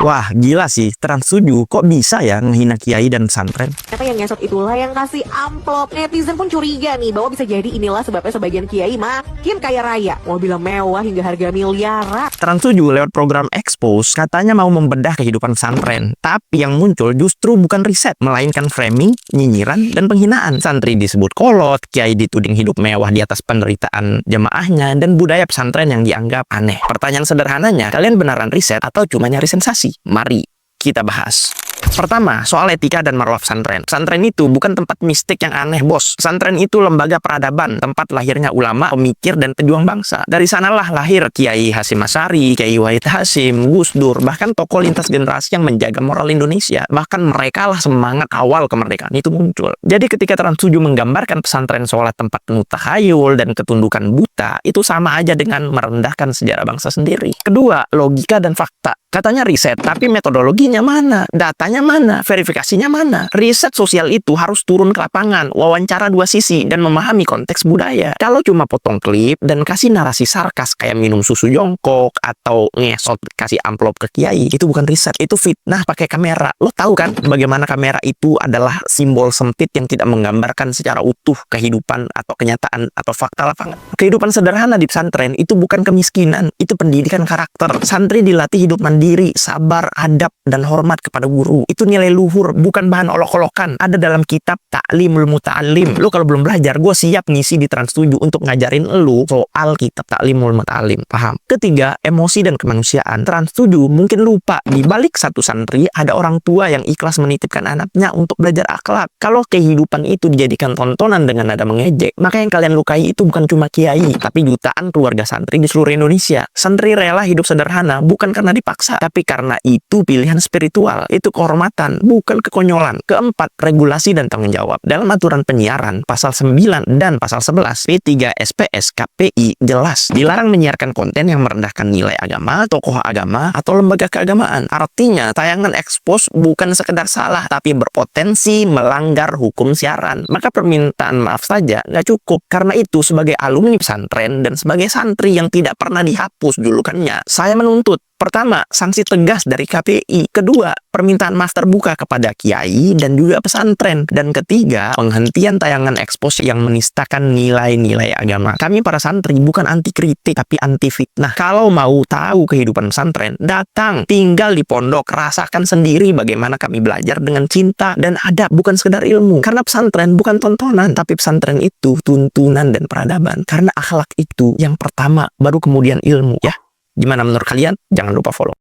Wah, gila sih. Trans 7 kok bisa ya ngehina kiai dan pesantren? Ternyata yang ngesot itulah yang kasih amplop. Netizen pun curiga nih bahwa bisa jadi inilah sebabnya sebagian kiai makin kaya raya, mobil mewah hingga harga miliaran. Trans 7 lewat program Expose katanya mau membedah kehidupan pesantren. Tapi yang muncul justru bukan riset, melainkan framing, nyinyiran, dan penghinaan. Santri disebut kolot, kiai dituding hidup mewah di atas penderitaan jemaahnya, dan budaya pesantren yang dianggap aneh. Pertanyaan sederhananya, kalian beneran riset atau cuma nyari sensasi? Mari kita bahas. Pertama, soal etika dan marwah pesantren. Pesantren itu bukan tempat mistik yang aneh, bos. Pesantren itu lembaga peradaban, tempat lahirnya ulama, pemikir, dan pejuang bangsa. Dari sanalah lahir Kiai Hasyim Asy'ari, Kiai Wahid Hasyim, Gus Dur, bahkan tokoh lintas generasi yang menjaga moral Indonesia. Bahkan mereka lah semangat awal kemerdekaan itu muncul. Jadi ketika Trans 7 menggambarkan pesantren seolah tempat penuh tahayul dan ketundukan buta, itu sama aja dengan merendahkan sejarah bangsa sendiri. Kedua, logika dan fakta. Katanya riset, tapi metodologinya mana? Datanya mana? Verifikasinya mana? Riset sosial itu harus turun ke lapangan, wawancara dua sisi, dan memahami konteks budaya. Kalau cuma potong klip dan kasih narasi sarkas kayak minum susu jongkok atau ngesot kasih amplop ke kiai, itu bukan riset, itu fitnah pakai kamera. Lo tahu kan bagaimana kamera itu adalah simbol sempit yang tidak menggambarkan secara utuh kehidupan atau kenyataan atau fakta lapangan. Kehidupan sederhana di pesantren itu bukan kemiskinan, itu pendidikan karakter. Santri dilatih hidup mandiri, sabar, adab, dan hormat kepada guru. Itu nilai luhur, bukan bahan olok-olokan. Ada dalam kitab Ta'limul Muta'allim. Lu kalau belum belajar, gue siap ngisi di Trans 7 untuk ngajarin lu soal kitab Ta'limul Muta'allim. Paham? Ketiga, emosi dan kemanusiaan. Trans 7 mungkin lupa, di balik satu santri ada orang tua yang ikhlas menitipkan anaknya untuk belajar akhlak. Kalau kehidupan itu dijadikan tontonan dengan nada mengejek, maka yang kalian lukai itu bukan cuma kiai, tapi jutaan keluarga santri di seluruh Indonesia. Santri rela hidup sederhana, bukan karena dipaksa, tapi karena itu pilihan spiritual. Itu kehormatan, bukan kekonyolan. Keempat, regulasi dan tanggung jawab. Dalam aturan penyiaran, pasal 9 dan pasal 11, P3 SPS KPI jelas dilarang menyiarkan konten yang merendahkan nilai agama, tokoh agama, atau lembaga keagamaan. Artinya, tayangan ekspos bukan sekedar salah, tapi berpotensi melanggar hukum siaran. Maka permintaan maaf saja nggak cukup. Karena itu, sebagai alumni pesantren dan sebagai santri yang tidak pernah dihapus julukannya, saya menuntut pertama, sanksi tegas dari KPI. Kedua, permintaan maaf terbuka kepada kiai dan juga pesantren. Dan ketiga, penghentian tayangan ekspos yang menistakan nilai-nilai agama. Kami para santri bukan anti kritik, tapi anti fitnah. Kalau mau tahu kehidupan pesantren, datang, tinggal di pondok, rasakan sendiri bagaimana kami belajar dengan cinta dan adab, bukan sekedar ilmu. Karena pesantren bukan tontonan, tapi pesantren itu tuntunan dan peradaban. Karena akhlak itu yang pertama, baru kemudian ilmu, ya. Gimana menurut kalian? Jangan lupa follow.